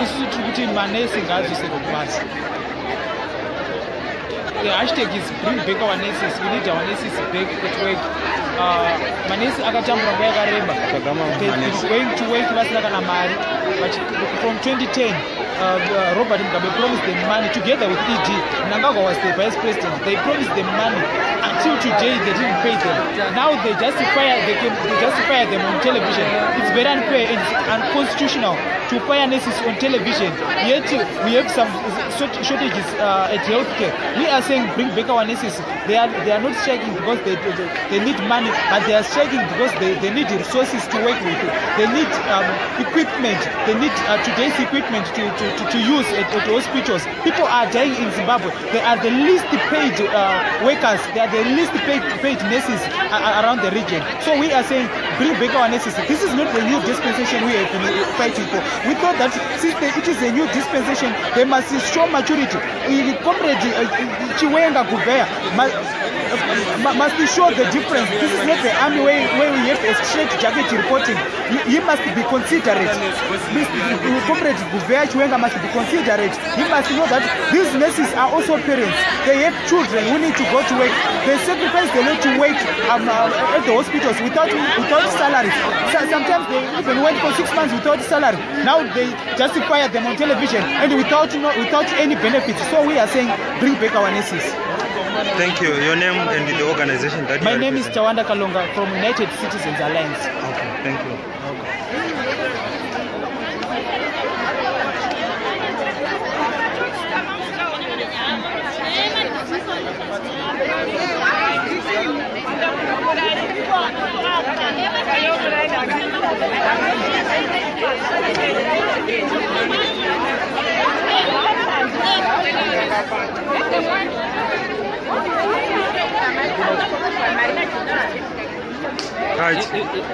isusu tiri kuti manesi ngaadzosere kubasa. The hashtag is bring back our nurses. We need our nurses back at work. Manesi akatambura nguva yakareba. They're going to work vasina kana mari. But from 2010, Robert Mugabe promised them money together with ED. Mnangagwa was the vice president. They promised them money. Until today, they didn't pay them. Now they justify them on television. It's very unfair and it's unconstitutional to fire nurses on television. Yet we have some shortages at healthcare. We are saying bring back our nurses. They are not striking because they need money, but they are striking because they need resources to work with. They need equipment. They need today's equipment to use at hospitals. People are dying in Zimbabwe. They are the least paid workers. They are the least paid nurses around the region. So we are saying bring back our nurses. This is not the new dispensation we have been fighting for. We thought that since it is a new dispensation, they must show maturity. Comrade Chiwenga Gubea must show the difference. This is not the army where we have a straight jacket reporting. He must be considerate. Comrade Gubea Chiwenga must be considerate. He must know that these nurses are also parents. They have children who need to go to work. They sacrifice the need to work at the hospitals without salaries. Sometimes they even went for 6 months without salary. Now they justify them on television and without any benefits. So we are saying bring back our nurses. Thank you. Your name and the organization that My name is Tawanda Kalonga from United Citizens Alliance. Okay, thank you.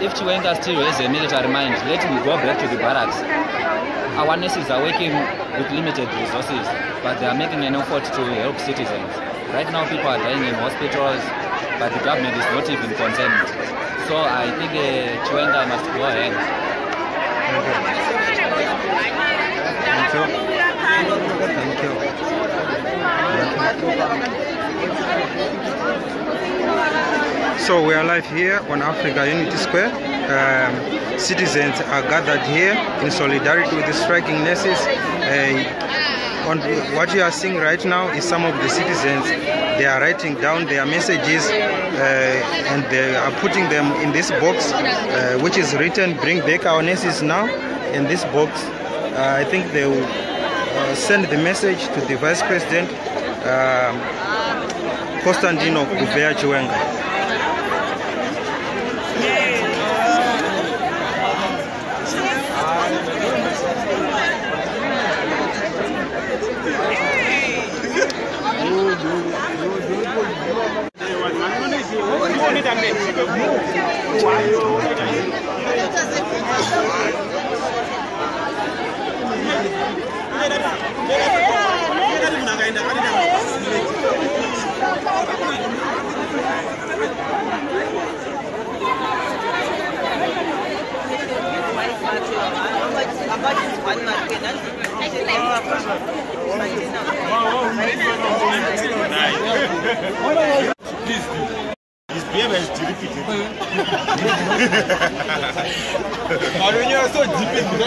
If Chiwenga still has a military mind, let him go back to the barracks. Our nurses are working with limited resources, but they are making an effort to help citizens. Right now people are dying in hospitals, but the government is not even concerned. So I think Chiwenga must go ahead. Thank you. So we are live here on Africa Unity Square. Citizens are gathered here in solidarity with the striking nurses. What you are seeing right now is some of the citizens. They are writing down their messages and they are putting them in this box, which is written "Bring back our nurses now." In this box, I think they will send the message to the Vice President Constantino Gubea Chiwenga. His behavior is repeated. When you are so deep in the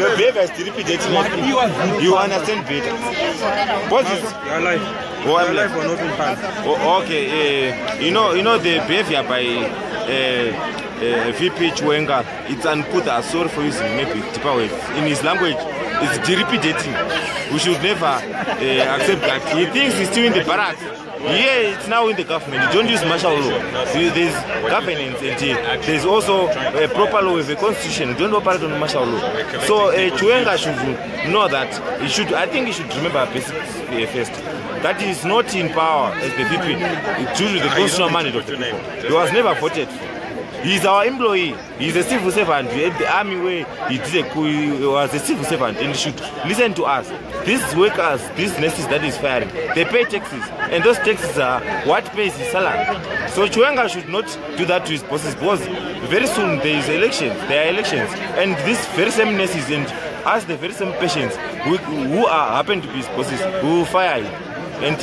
your behavior is repeated. You understand better. What is your life? Your life or not in hand. Okay, you know the behavior by VP Chiwenga, it's uncouth. Sorry for using maybe deeper words. In his language, it's derepedating. We should never accept that. He thinks he's still in the barracks. Yeah, it's now in the government. You don't use martial law. There's governance and there's also a proper law with a constitution. You don't operate on martial law. So Chiwenga should know that I think he should remember basics first. That he is not in power as the VP due to the constitutional mandate of the people. He was never voted. He's our employee. He's a civil servant. At the army where he did a coup, he was a civil servant and he should listen to us. These workers, these nurses that is firing, they pay taxes, and those taxes are what pays his salary. So Chiwenga should not do that to his bosses, because very soon there is elections, there are elections, and these very same nurses and us, the very same patients who are happen to be his bosses, who will fire him. And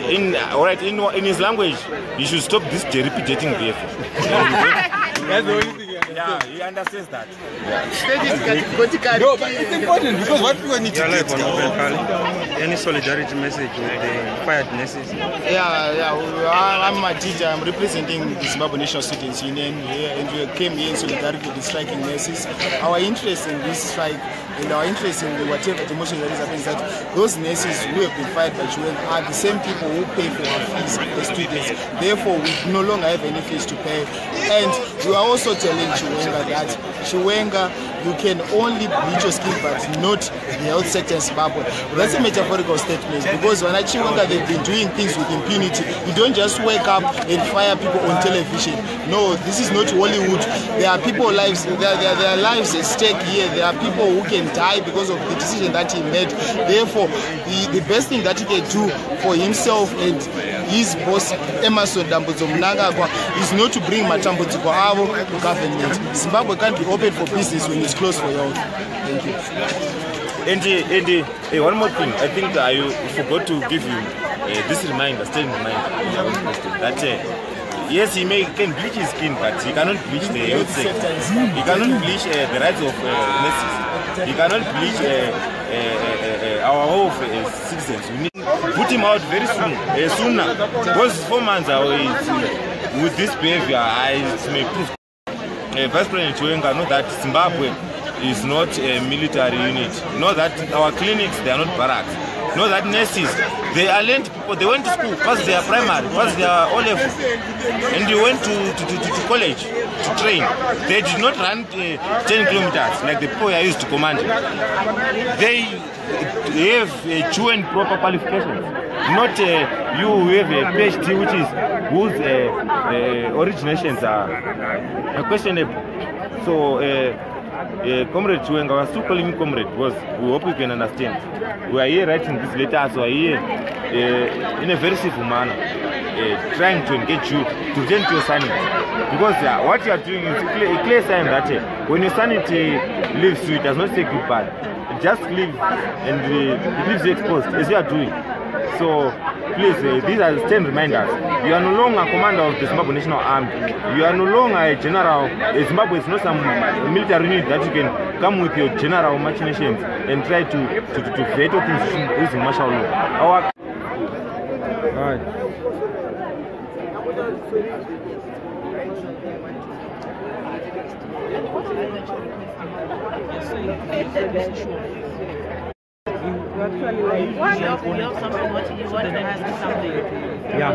in his language, he should stop this repeating behavior. That's the only thing. Yeah, he understands that. No, but it's important because what people need to You're live get. on Open Kali. Any solidarity message with the fired nurses? I'm a teacher. I'm representing the Zimbabwe National Students Union here, and we came here in solidarity with the striking nurses. Our interest in this strike and our interest in whatever the motion that is happening is that those nurses who have been fired by Chiwenga are the same people who pay for our fees as students. Therefore, we no longer have any fees to pay. And we are also telling Chiwenga that Chiwenga, you can only bleach your skin but not the health sector in Zimbabwe. That's a metaphorical statement, because when at Chiwenga they've been doing things with impunity. You don't just wake up and fire people on television. No, this is not Hollywood. There are people lives, there are lives at stake here. There are people who can die because of the decision that he made. Therefore, the best thing that he can do for himself and his boss Emerson Dambudzo Mnangagwa is not to bring matambudziko avo to government. Zimbabwe can't be open for business when it's closed for health. Thank you. And one more thing, I think I forgot to give you this reminder, staying reminder, that yes, he can bleach his skin, but he cannot bleach the health sector. He cannot bleach the rights of nurses. He cannot bleach our whole citizens. We need to put him out very soon, sooner. Because 4 months away with this behavior, it may prove. Vice President Chiwenga know that Zimbabwe is not a military unit. Know that our clinics, they are not barracks. Know that nurses, they are learned people. They went to school, passed their primary, passed their O-level, and they went to college to train. They did not run 10 kilometers like the people I used to command. They have true and proper qualifications. Not you who have a PhD, which is whose originations are questionable. So, Comrade Chiwenga, I was still calling him Comrade because we hope you can understand. We are here writing this letter, so we are here in a very civil manner, trying to engage you to return to your sanity. Because what you are doing is a clear sign that when your sanity leaves you, it does not take you bad. It just leaves and it leaves you exposed, as you are doing. So, please, these are 10 reminders. You are no longer a commander of the Zimbabwe National Army. You are no longer a general. Zimbabwe is not some military unit that you can come with your general machinations and try to veto things using martial law. All right. Yeah.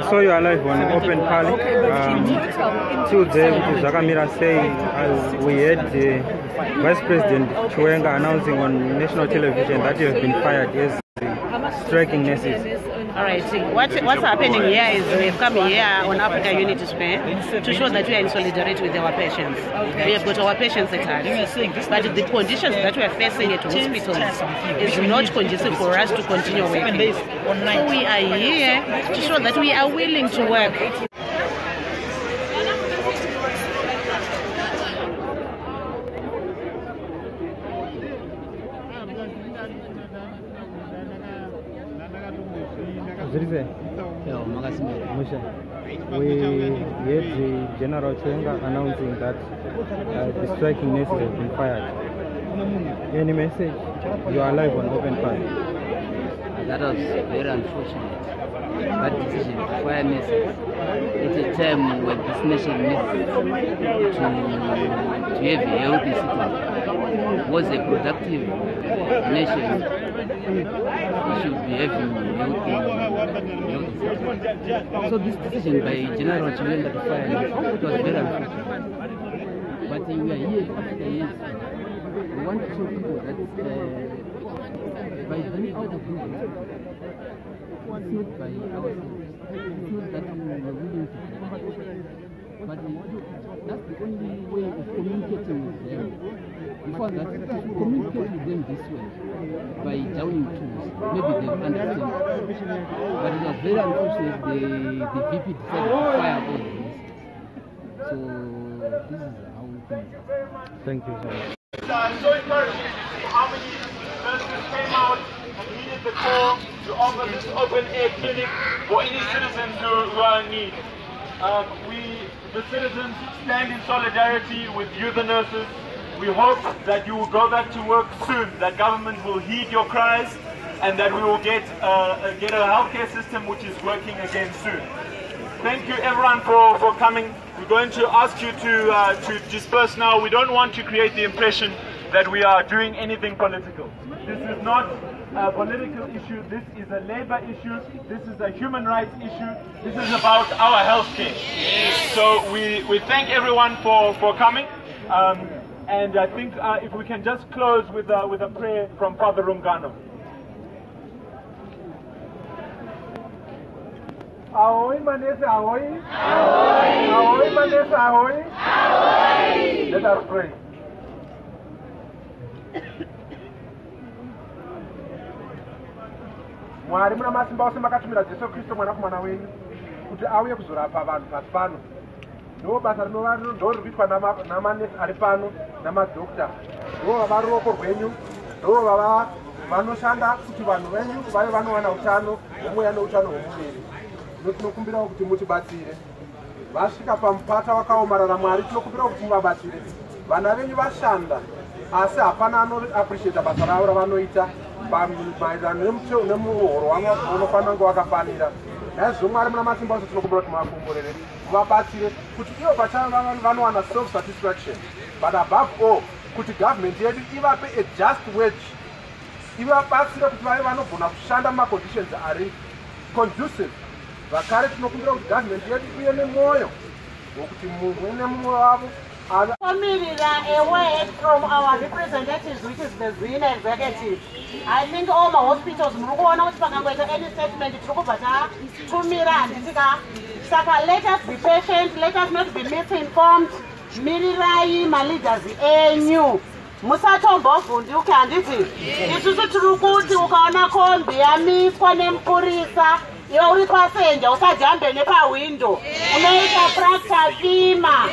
So you are live on Open Kali. Tuesday, which is Zakamira saying we had the Vice President Chiwenga announcing on national television that he has been fired as striking nurses. All right, what's happening here is we've come here on Africa Unity Square to show that we are in solidarity with our patients. We have got our patients at heart, but the conditions that we are facing at hospitals is not conducive for us to continue working. So we are here to show that we are willing to work. We had the General Chiwenga announcing that the striking nurses have been fired. Any message? You are live on Open Kali. That was very unfortunate. That decision to fire nurses at a time when this nation needs to have a healthy citizen, was a productive nation. We should be having healthy citizens. So this decision by General Chiwenga to fire nurses, it was very unfortunate. But we are here after years. We want to show people that by being out of prison, it's not by ourselves. It's not that we are willing to do, but that's the only way of communicating with them. Before that, if you communicate with them this way, by downing tools, maybe they'll understand. But it was very unfortunate the VP decided to fire all of this. So this is how things are. Thank you, sir. It's so encouraging to see how many nurses came out and heeded the call to offer this open-air clinic for any citizens who are in need. The citizens, stand in solidarity with you, the nurses. We hope that you will go back to work soon, that government will heed your cries, and that we will get a healthcare system which is working again soon. Thank you everyone for coming. We're going to ask you to disperse now. We don't want to create the impression that we are doing anything political. This is not a political issue. This is a labor issue. This is a human rights issue. This is about our healthcare. So we thank everyone for coming. And I think if we can just close with a prayer from Father Rungano. Ahoy Manese, ahoy. Ahoy Manese, ahoy. Let us pray. Mwari muna masimba ose makatumira Jesu Kristo mwanakomana wenyu kuti auye kuzorapa vanhu pasi pano. Ndo basa ndo rikuitwa namanesi ari pano namadhokta. Ndo vava ruoko rwenyu. Ndo vanoshanda kuti vanhu venyu vave vanowana utano hwomweya neutano hwomuviri. Tinokumbira kuti mutibatsire. Vasvika pamupata wakaomarara Mwari, tinokumbira kuti muvabatsire. Vana venyu vashanda asi hapana anoappreciate basa ravo ravanoita maererano nemuhoro unofanira kunge wakafanira. Naizvozvo Mwari muna masimba ose tinokumbira kuti muvakomborere, muvabatsire kuti ivo pachava vanowana self satisfaction, but above all kuti government yedu ivape a just wage, ivabatsire kuti vave vanogona kushanda mumaconditions ari conducive. Vakare tinokumbira kuti government yedu ive nemwoyo wokuti mumwe nemumwe wavo a word from our representatives, which is the Zwina executive. I think all my hospitals, any statement, let us be patient, let us not be misinformed. Mirirai, my leaders, new. Musatombo vunduke handiti. Isusu turukuti ukaona kombi yamiswa nempurisa. Iwe uri pasenja usajambe nepawindo. Unoita fracture fima.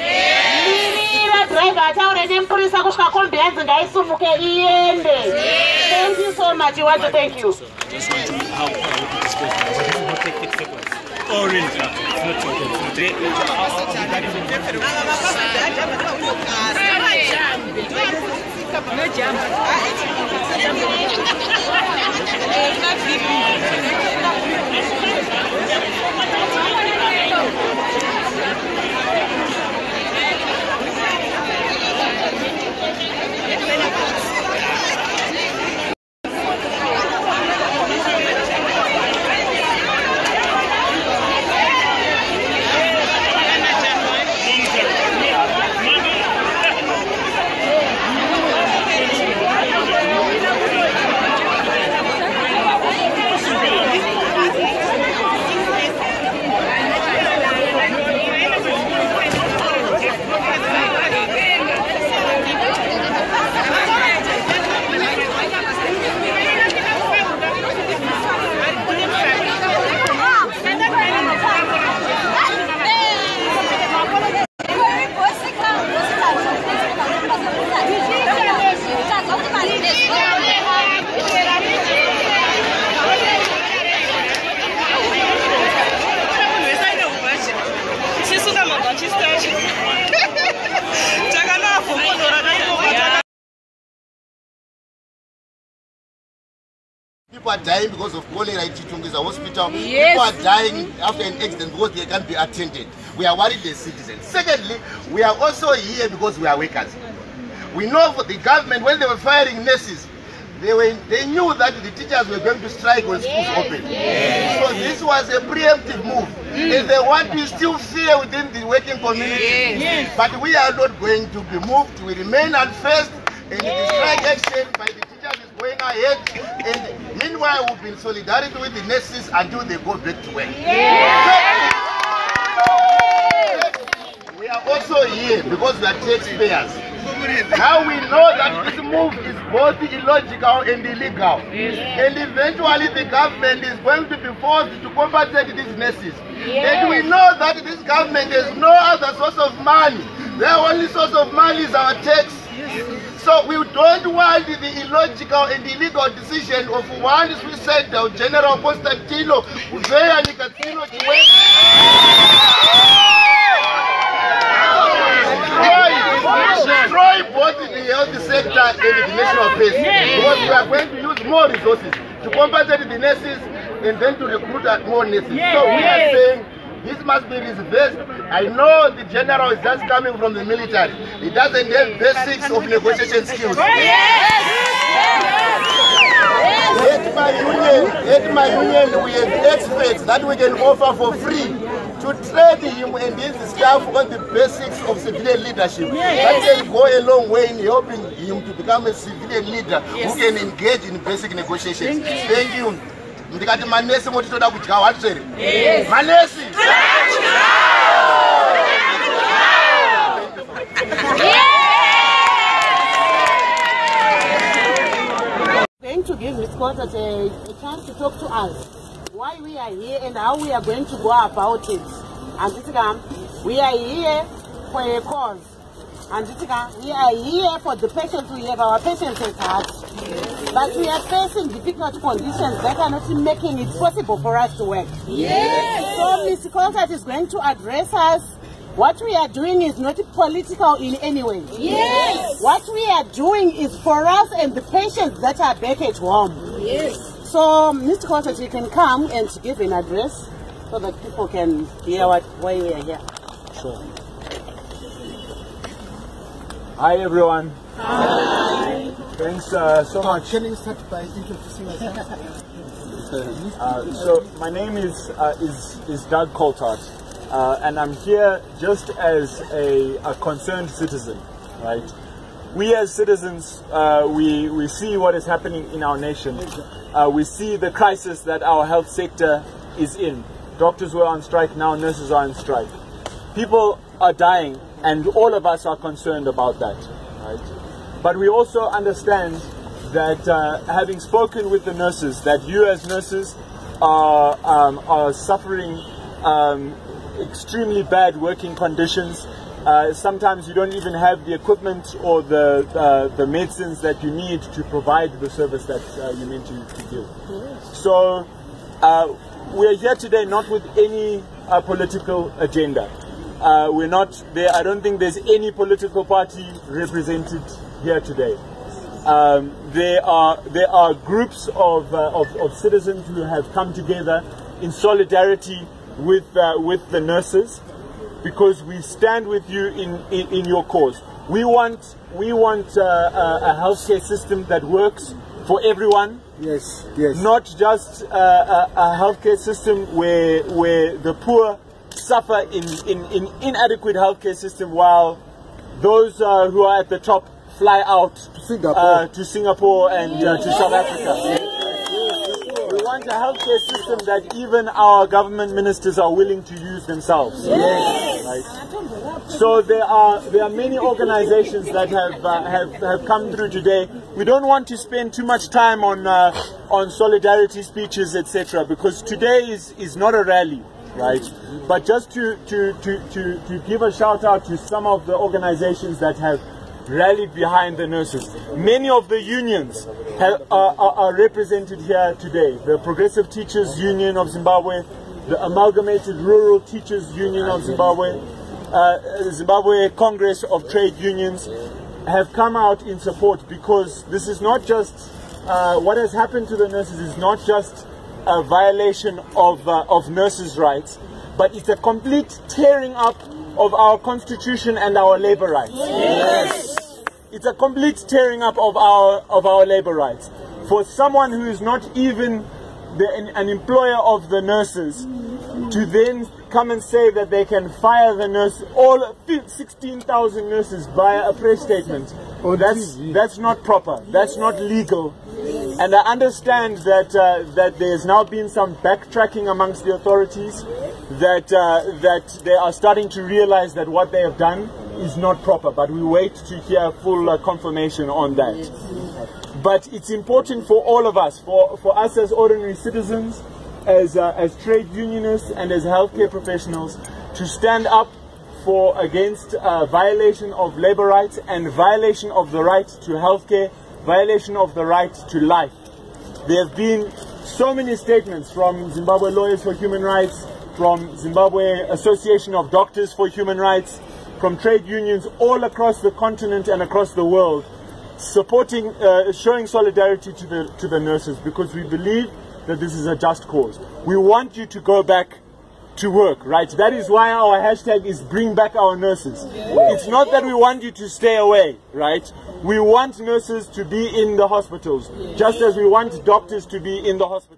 Mirira driver ataure nempurisa kusvika kombi yanzi ngaisumuke iende. Thank you so much. You want to thank you. Just want to how we dispose of it. This will not take 6 seconds. Oh really? People are dying because of cholera in Chitungiza hospital. Yes. People are dying after an accident because they can't be attended. We are worried as citizens. Secondly, we are also here because we are workers. We know for the government, when they were firing nurses, they knew that the teachers were going to strike when schools open. Yes. So this was a preemptive move. And they want to still fear within the working community. Yes. But we are not going to be moved. We remain unfazed, and the strike action by the teachers is going ahead, and meanwhile we'll be in solidarity with the nurses until they go back to work. We are also here because we are taxpayers. Now we know that this move is both illogical and illegal. And eventually the government is going to be forced to compensate these nurses. And we know that this government has no other source of money. Their only source of money is our tax. So we don't want the illogical and illegal decision of one suicidal General Constantino Uvea Nicatino destroy both the health sector and the national pace, because we are going to use more resources to compensate the nurses and then to recruit more nurses. So we are saying this must be reversed. I know the general is just coming from the military. He doesn't have basics of negotiation skills. At my union, we have experts that we can offer for free to train him and his staff on the basics of civilian leadership. That can go a long way in helping him to become a civilian leader who can engage in basic negotiations. Thank you. Ndikati manesi motitoda kudya watsvere. Manesi. Going to give Ms. Quartet a chance to talk to us why we are here and how we are going to go about it. And we are here for a cause. And we are here for the patients. We have our patients at heart. But we are facing difficult conditions that are not making it possible for us to work. So Ms. Quartet is going to address us. What we are doing is not political in any way. What we are doing is for us and the patients that are back at home. So, Mr. Quartet, you can come and give an address so that people can hear why we are here. Sure. Hi, everyone. Hi. Thanks so much. Can you start by introducing yourself? So, my name is Doug Coltart. And I'm here just as a concerned citizen, right? We as citizens, we see what is happening in our nation. We see the crisis that our health sector is in. Doctors were on strike, now nurses are on strike. People are dying, and all of us are concerned about that, right? But we also understand that having spoken with the nurses, that you as nurses are suffering extremely bad working conditions. Sometimes you don't even have the equipment or the medicines that you need to provide the service that you meant to give. So we're here today not with any political agenda. We're not there. I don't think there's any political party represented here today. There are groups of citizens who have come together in solidarity with the nurses, because we stand with you in your cause. We want a healthcare system that works for everyone. Yes. Not just a healthcare system where the poor suffer in inadequate healthcare system, while those who are at the top fly out to Singapore and to South Africa. We want a healthcare system that even our government ministers are willing to use themselves. Right? So there are many organizations that have come through today. We don't want to spend too much time on solidarity speeches, etc., because today is not a rally, right? But just to give a shout out to some of the organizations that have rallied behind the nurses. Many of the unions are represented here today. The Progressive Teachers Union of Zimbabwe, the Amalgamated Rural Teachers Union of Zimbabwe, Zimbabwe Congress of Trade Unions have come out in support, because this is not just what has happened to the nurses is not just a violation of nurses' rights, but it's a complete tearing up of our constitution and our labor rights. It's a complete tearing up of our labor rights. For someone who is not even an employer of the nurses to then come and say that they can fire the nurse, all 16,000 nurses via a press statement, That's not proper. That's not legal. And I understand that that there's now been some backtracking amongst the authorities, that they are starting to realize that what they have done is not proper. But we wait to hear full confirmation on that. But it's important for all of us, for us as ordinary citizens, as trade unionists and as healthcare professionals, to stand up against violation of labor rights and violation of the right to healthcare, violation of the right to life. There have been so many statements from Zimbabwe Lawyers for Human Rights, from Zimbabwe Association of Doctors for Human Rights, from trade unions all across the continent and across the world, supporting, showing solidarity to the nurses, because we believe that this is a just cause. We want you to go back to work, right? That is why our hashtag is bring back our nurses. It's not that we want you to stay away, right? We want nurses to be in the hospitals, just as we want doctors to be in the hospitals.